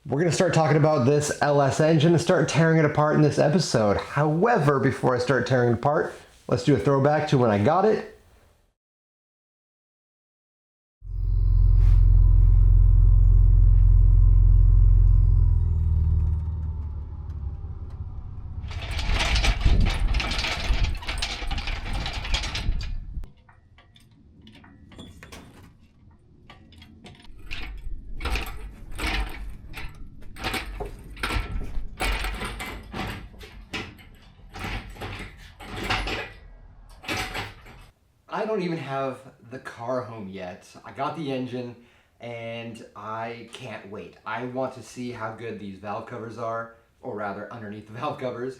We're going to start talking about this LS engine and start tearing it apart in this episode. However, before I start tearing it apart, let's do a throwback to when I got it. I don't even have the car home yet. I got the engine and I can't wait. I want to see how good these valve covers are, or rather underneath the valve covers.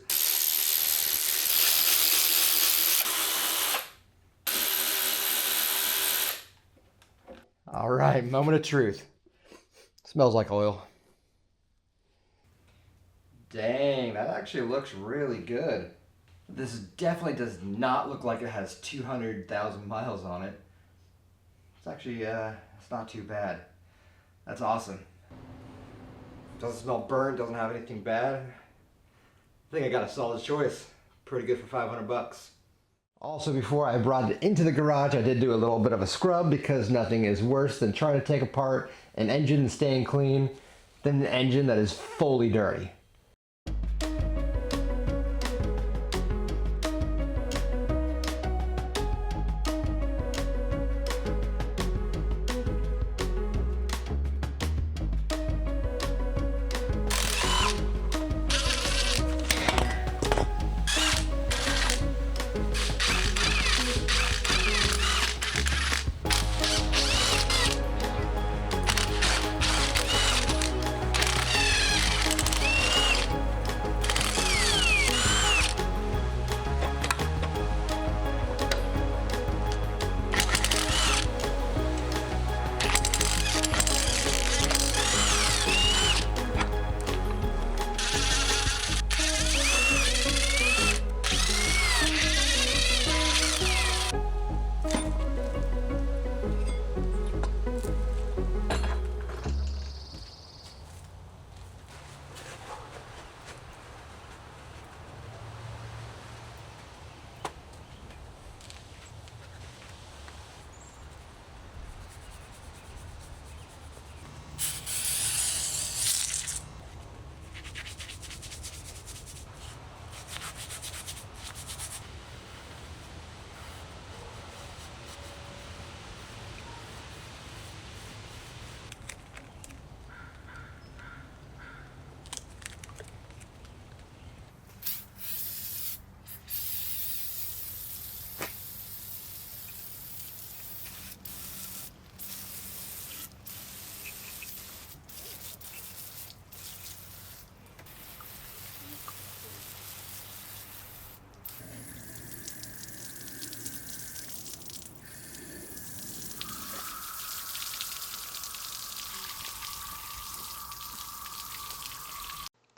All right, moment of truth. Smells like oil. Dang, that actually looks really good. This definitely does not look like it has 200,000 miles on it. It's actually, it's not too bad. That's awesome. Doesn't smell burnt, doesn't have anything bad. I think I got a solid choice. Pretty good for 500 bucks. Also, before I brought it into the garage, I did do a little bit of a scrub because nothing is worse than trying to take apart an engine and staying clean than an engine that is fully dirty.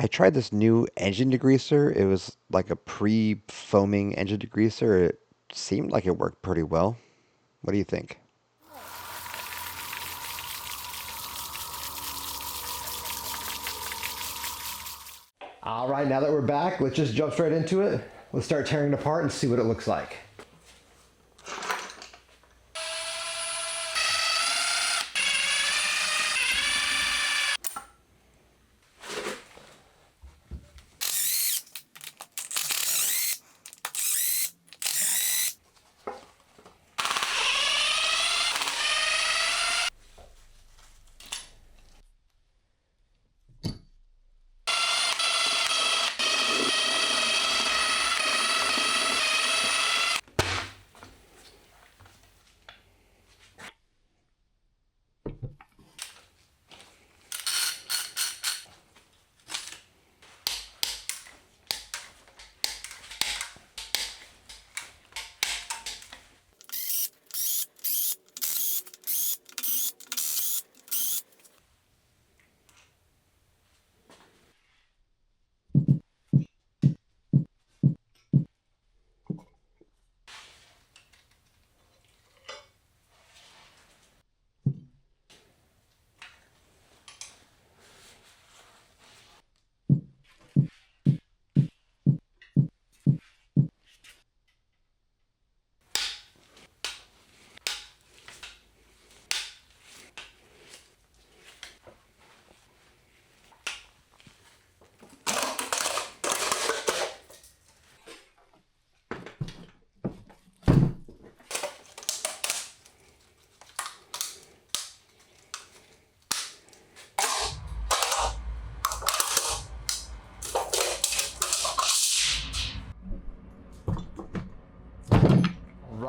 I tried this new engine degreaser. It was like a pre-foaming engine degreaser. It seemed like it worked pretty well. What do you think? All right, now that we're back, let's just jump straight into it. Let's start tearing it apart and see what it looks like.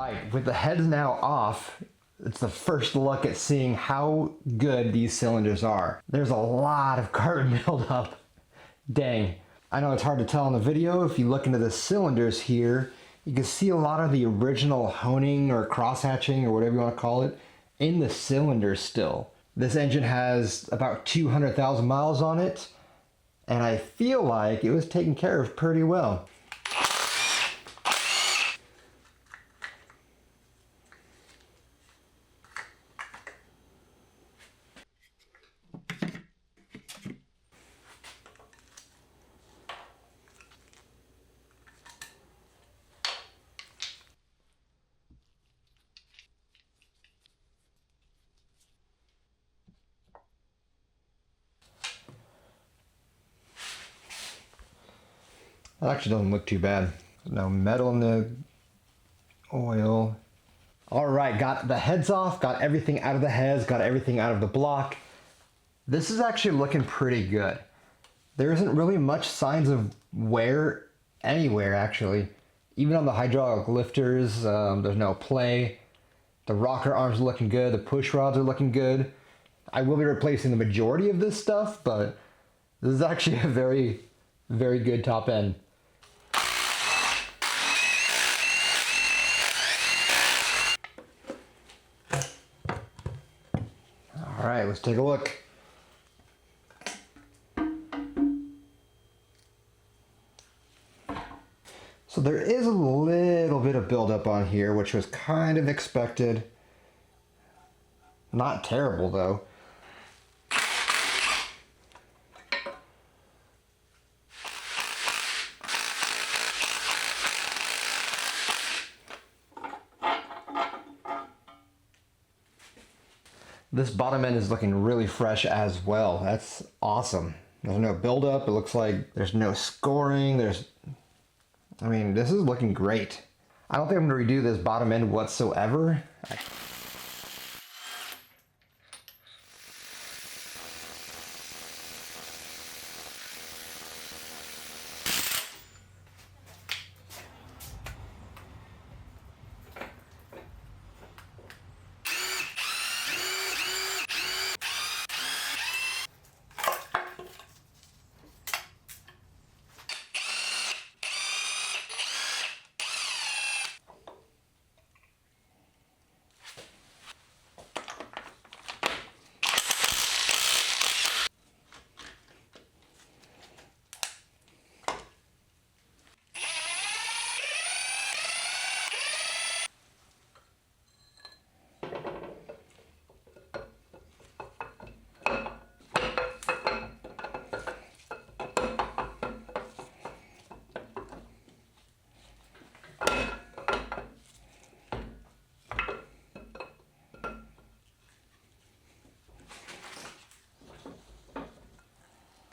right, with the heads now off, it's the first look at seeing how good these cylinders are. There's a lot of carbon buildup. Dang. I know it's hard to tell in the video. If you look into the cylinders here, you can see a lot of the original honing or cross-hatching or whatever you want to call it in the cylinders still. This engine has about 200,000 miles on it, and I feel like it was taken care of pretty well. That actually doesn't look too bad. No metal in the oil. All right, got the heads off, got everything out of the heads, got everything out of the block. This is actually looking pretty good. There isn't really much signs of wear anywhere, actually. Even on the hydraulic lifters, there's no play. The rocker arms are looking good, the push rods are looking good. I will be replacing the majority of this stuff, but this is actually a very, very good top end. All right, let's take a look. So there is a little bit of buildup on here, which was kind of expected. Not terrible though. This bottom end is looking really fresh as well. That's awesome. There's no buildup. It looks like there's no scoring. I mean, this is looking great. I don't think I'm gonna redo this bottom end whatsoever.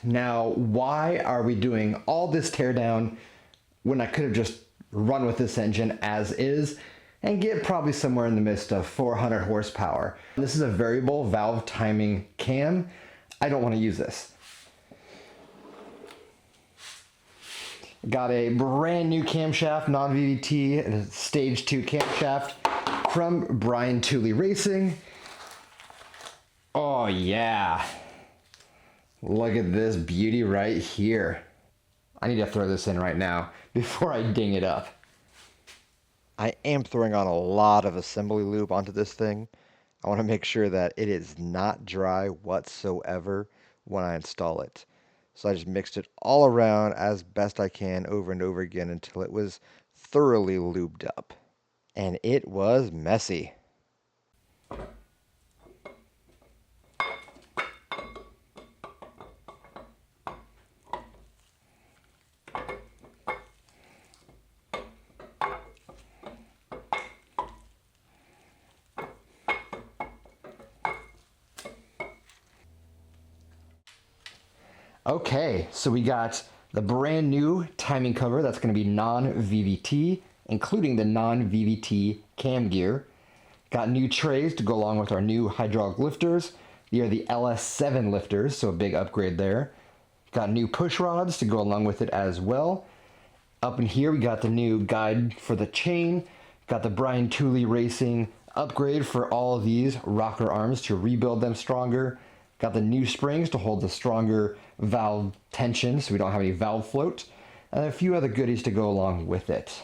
Now, why are we doing all this teardown when I could have just run with this engine as is and get probably somewhere in the midst of 400 horsepower? This is a variable valve timing cam. I don't want to use this. Got a brand new camshaft, non-VVT, stage 2 camshaft from Brian Tooley Racing. Oh yeah. Look at this beauty right here. I need to throw this in right now before I ding it up. I am throwing on a lot of assembly lube onto this thing. I want to make sure that it is not dry whatsoever when I install it. So I just mixed it all around as best I can over and over again until it was thoroughly lubed up. And it was messy. Okay, so we got the brand new timing cover that's going to be non-VVT, including the non-VVT cam gear. Got new trays to go along with our new hydraulic lifters. They are the LS7 lifters, so a big upgrade there. Got new push rods to go along with it as well. Up in here we got the new guide for the chain. Got the Brian Tooley Racing upgrade for all of these rocker arms to rebuild them stronger. Got the new springs to hold the stronger valve tension so we don't have any valve float. And a few other goodies to go along with it.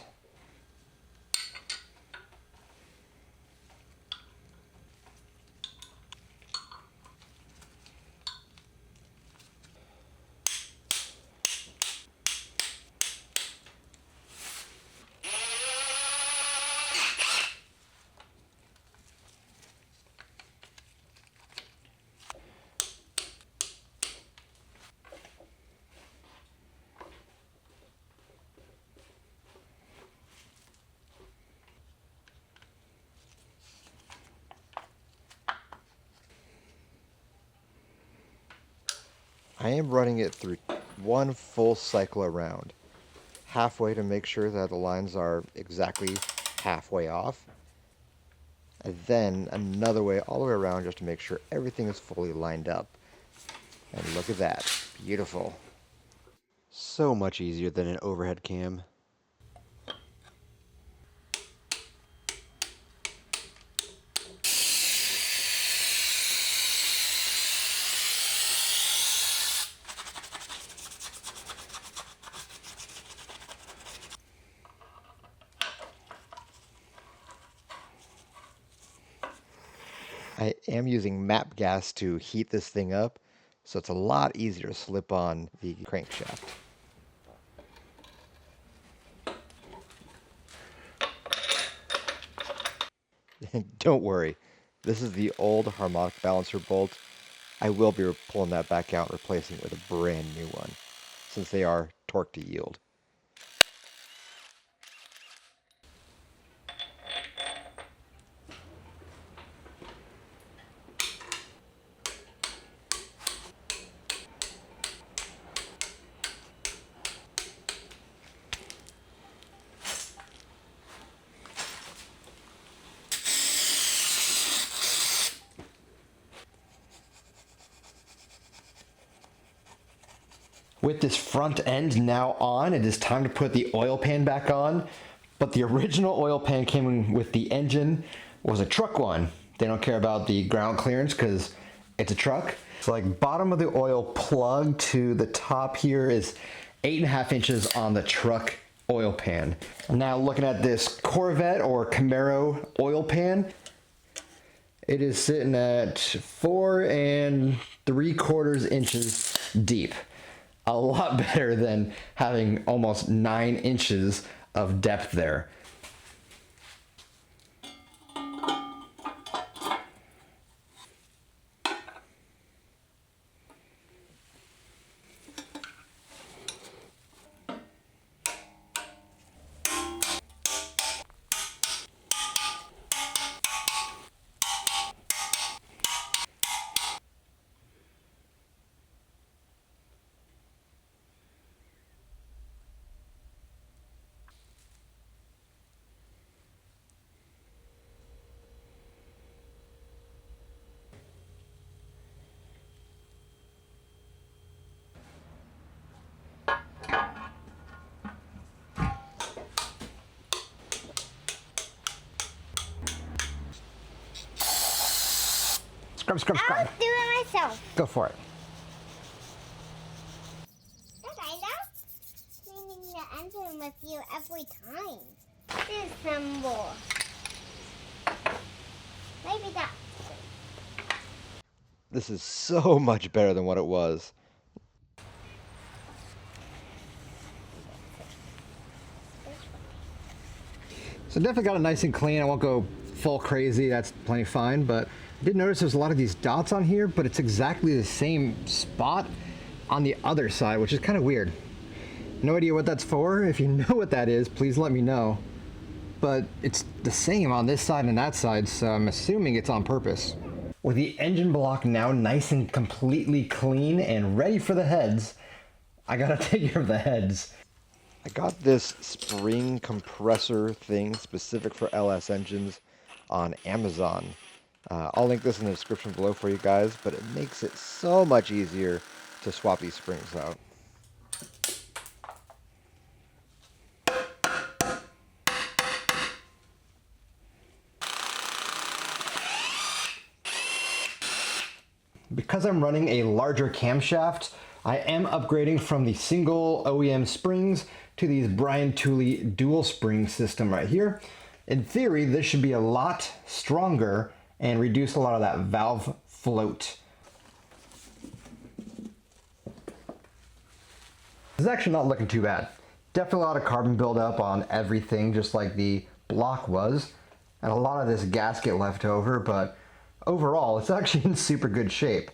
I am running it through one full cycle around, halfway to make sure that the lines are exactly halfway off, and then another way all the way around just to make sure everything is fully lined up. And look at that, beautiful. So much easier than an overhead cam. I am using map gas to heat this thing up, so it's a lot easier to slip on the crankshaft. Don't worry, this is the old harmonic balancer bolt. I will be pulling that back out and replacing it with a brand new one, since they are torque to yield. With this front end now on, it is time to put the oil pan back on. But the original oil pan came with the engine was a truck one. They don't care about the ground clearance because it's a truck. So like bottom of the oil plug to the top here is 8.5 inches on the truck oil pan. Now looking at this Corvette or Camaro oil pan, it is sitting at 4 3/4 inches deep. A lot better than having almost 9 inches of depth there. Scrub, scrub, scrub. I'll do it myself. Go for it. Dad, I love cleaning the engine with you every time. Disassemble. Maybe that. This is so much better than what it was. So definitely got it nice and clean. I won't go full crazy, that's plenty fine, but I did notice there's a lot of these dots on here, but it's exactly the same spot on the other side, which is kind of weird. No idea what that's for. If you know what that is, please let me know. But it's the same on this side and that side, so I'm assuming it's on purpose. With the engine block now nice and completely clean and ready for the heads, I gotta take care of the heads. I got this spring compressor thing specific for LS engines on Amazon. I'll link this in the description below for you guys, but it makes it so much easier to swap these springs out. Because I'm running a larger camshaft, I am upgrading from the single OEM springs to these Brian Tooley dual spring system right here. In theory, this should be a lot stronger and reduce a lot of that valve float. This is actually not looking too bad. Definitely a lot of carbon buildup on everything, just like the block was, and a lot of this gasket left over, but overall, it's actually in super good shape.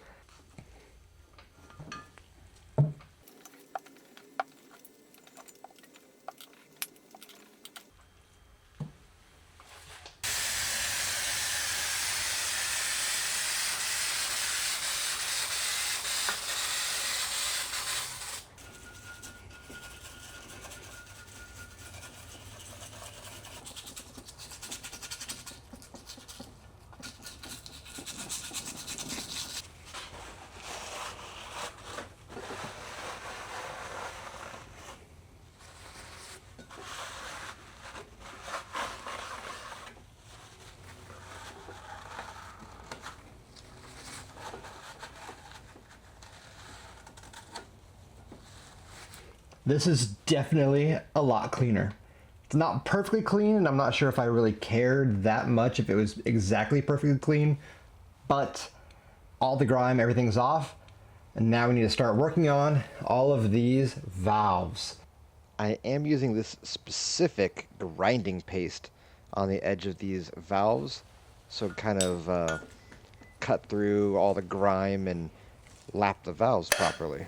This is definitely a lot cleaner. It's not perfectly clean, and I'm not sure if I really cared that much if it was exactly perfectly clean, but all the grime, everything's off, and now we need to start working on all of these valves. I am using this specific grinding paste on the edge of these valves, so kind of cut through all the grime and lap the valves properly.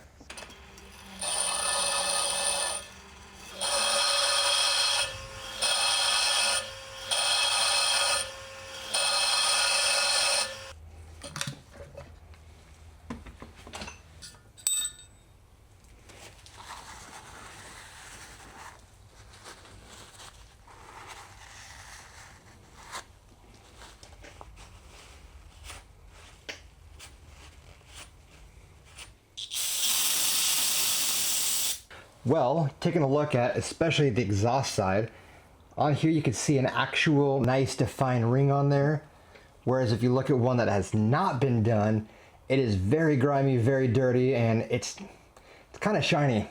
Well, taking a look at especially the exhaust side, on here you can see an actual nice defined ring on there, whereas if you look at one that has not been done, it is very grimy, very dirty, and it's kind of shiny.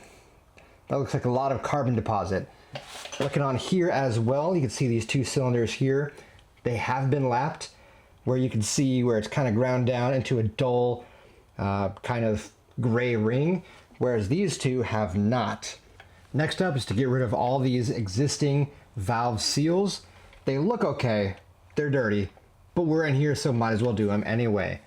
That looks like a lot of carbon deposit. Looking on here as well, you can see these two cylinders here. They have been lapped, where you can see where it's kind of ground down into a dull kind of gray ring, whereas these two have not. Next up is to get rid of all these existing valve seals. They look okay, they're dirty, but we're in here, so might as well do them anyway.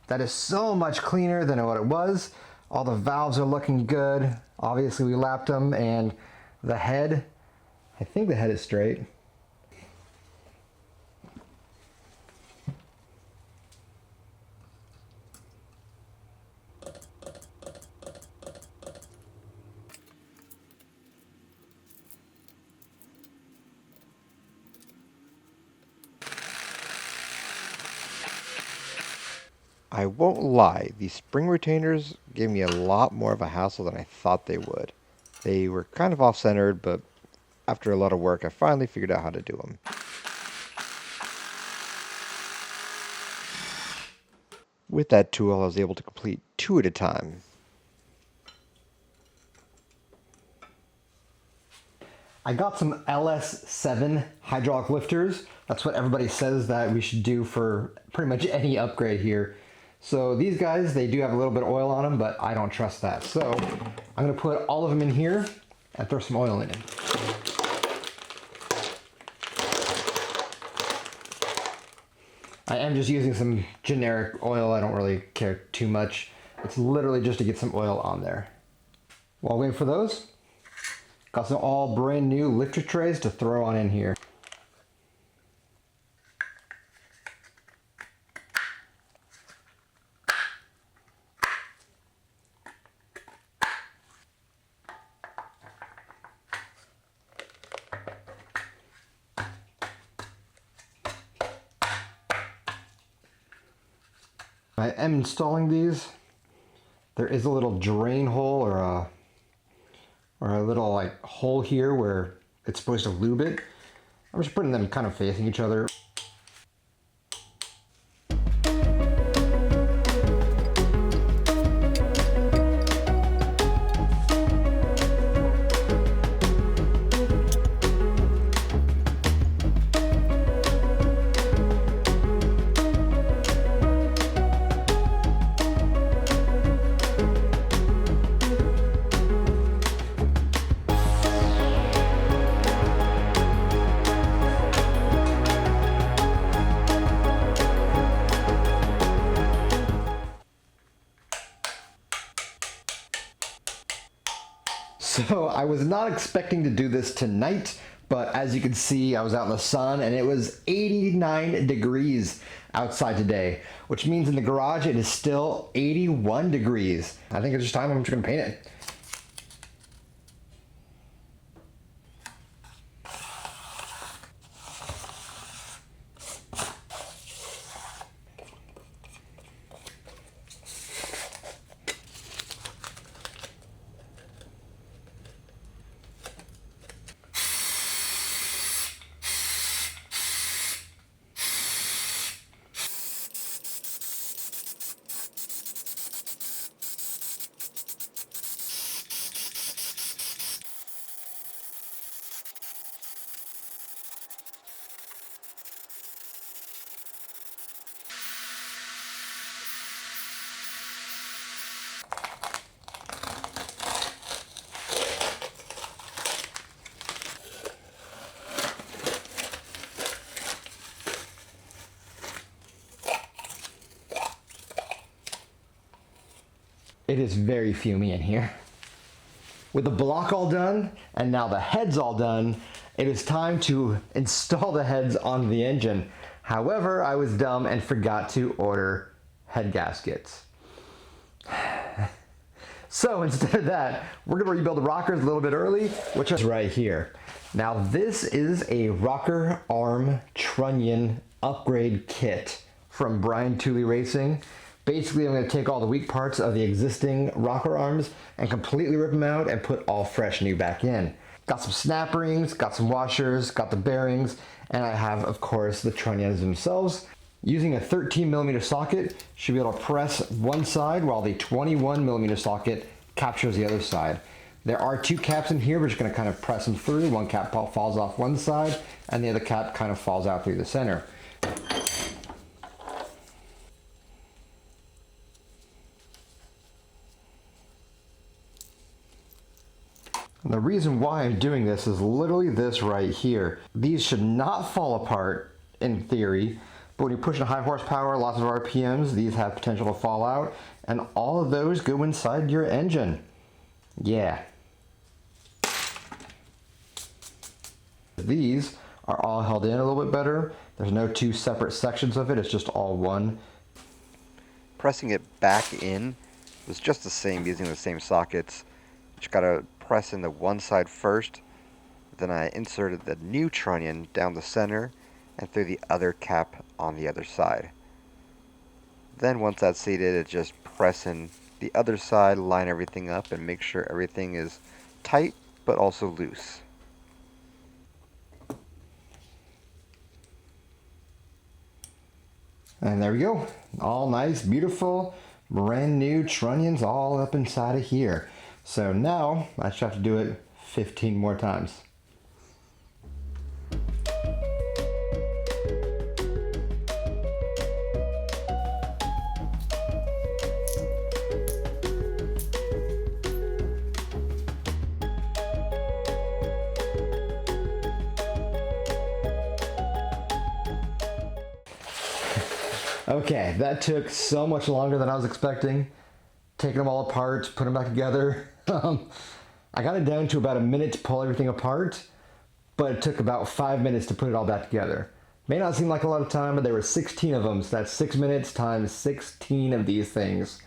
That is so much cleaner than what it was. All the valves are looking good. Obviously we lapped them, and the head, I think the head is straight. I won't lie, these spring retainers gave me a lot more of a hassle than I thought they would. They were kind of off-centered, but after a lot of work, I finally figured out how to do them. With that tool, I was able to complete 2 at a time. I got some LS7 hydraulic lifters. That's what everybody says that we should do for pretty much any upgrade here. So these guys, they do have a little bit of oil on them, but I don't trust that. So I'm gonna put all of them in here and throw some oil in it. I am just using some generic oil. I don't really care too much. It's literally just to get some oil on there. While waiting for those, got some all brand new lifter trays to throw on in here. I am installing these. There is a little drain hole or a little like hole here where it's supposed to lube it. I'm just putting them kind of facing each other. So I was not expecting to do this tonight, but as you can see, I was out in the sun and it was 89 degrees outside today, which means in the garage it is still 81 degrees. I think it's just time I'm just gonna paint it. It is very fumey in here. With the block all done, and now the heads all done, it is time to install the heads on the engine. However, I was dumb and forgot to order head gaskets. So instead of that, we're gonna rebuild the rockers a little bit early, which is right here. Now this is a rocker arm trunnion upgrade kit from Brian Tooley Racing. Basically, I'm going to take all the weak parts of the existing rocker arms and completely rip them out and put all fresh new back in. Got some snap rings, got some washers, got the bearings, and I have, of course, the trunnions themselves. Using a 13mm socket, should be able to press one side while the 21mm socket captures the other side. There are two caps in here, we're just going to kind of press them through. One cap falls off one side, and the other cap kind of falls out through the center. And the reason why I'm doing this is literally this right here. These should not fall apart in theory, but when you're pushing high horsepower, lots of RPMs, these have potential to fall out, and all of those go inside your engine. Yeah. These are all held in a little bit better. There's no two separate sections of it, it's just all one. Pressing it back in was just the same using the same sockets. Just gotta press in the one side first, then I inserted the new trunnion down the center and through the other cap on the other side. Then once that's seated, it just press in the other side, line everything up, and make sure everything is tight but also loose. And there we go. All nice, beautiful, brand new trunnions all up inside of here. So now I just have to do it 15 more times. Okay, that took so much longer than I was expecting. Taking them all apart, putting them back together. I got it down to about a minute to pull everything apart, but it took about 5 minutes to put it all back together. May not seem like a lot of time, but there were 16 of them, so that's 6 minutes times 16 of these things.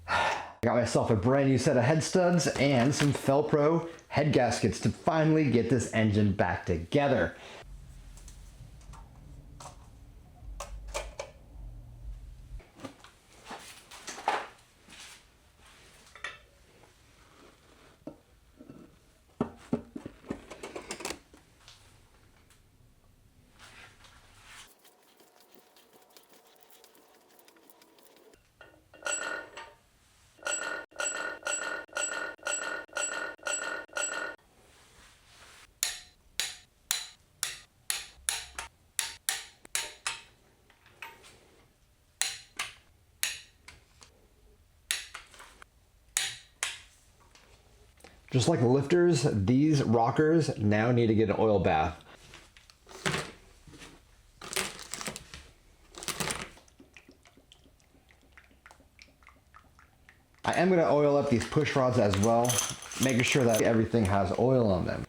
I got myself a brand new set of head studs and some Felpro head gaskets to finally get this engine back together. Just like the lifters, these rockers now need to get an oil bath. I am going to oil up these push rods as well, making sure that everything has oil on them.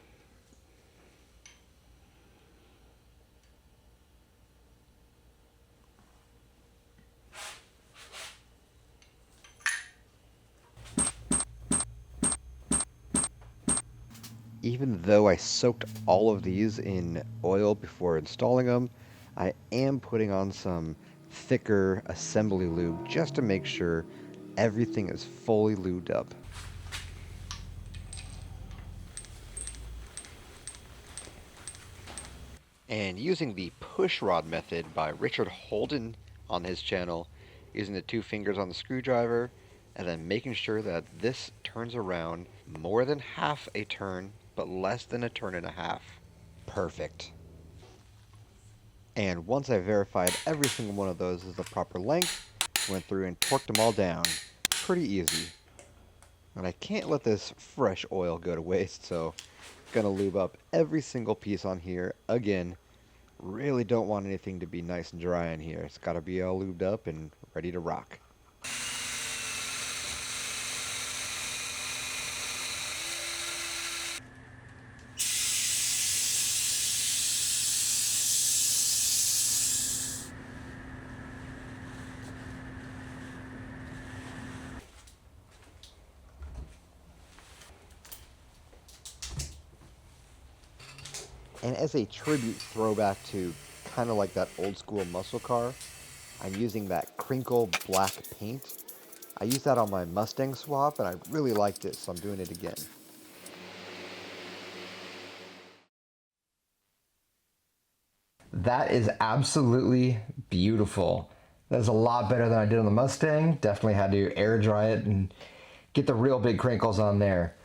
Even though I soaked all of these in oil before installing them, I am putting on some thicker assembly lube just to make sure everything is fully lubed up. And using the push rod method by Richard Holden on his channel, using the 2 fingers on the screwdriver and then making sure that this turns around more than half a turn but less than a turn and a half. Perfect. And once I verified every single one of those is the proper length, went through and torqued them all down. Pretty easy. And I can't let this fresh oil go to waste, so gonna lube up every single piece on here again. Really don't want anything to be nice and dry in here. It's gotta be all lubed up and ready to rock. And as a tribute throwback to kind of like that old school muscle car, I'm using that crinkle black paint. I used that on my Mustang swap and I really liked it, so I'm doing it again. That is absolutely beautiful. That's a lot better than I did on the Mustang. Definitely had to air dry it and get the real big crinkles on there.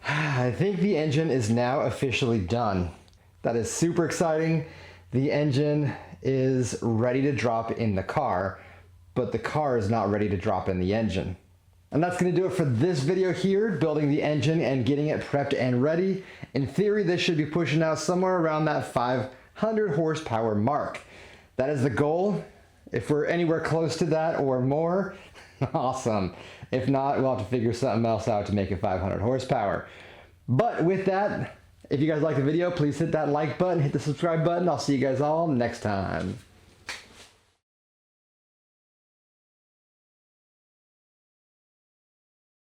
I think the engine is now officially done. That is super exciting. The engine is ready to drop in the car, but the car is not ready to drop in the engine. And that's going to do it for this video here, building the engine and getting it prepped and ready. In theory, this should be pushing out somewhere around that 500 horsepower mark. That is the goal. If we're anywhere close to that or more, awesome. If not, we'll have to figure something else out to make it 500 horsepower. But with that, if you guys like the video, please hit that like button, hit the subscribe button. I'll see you guys all next time.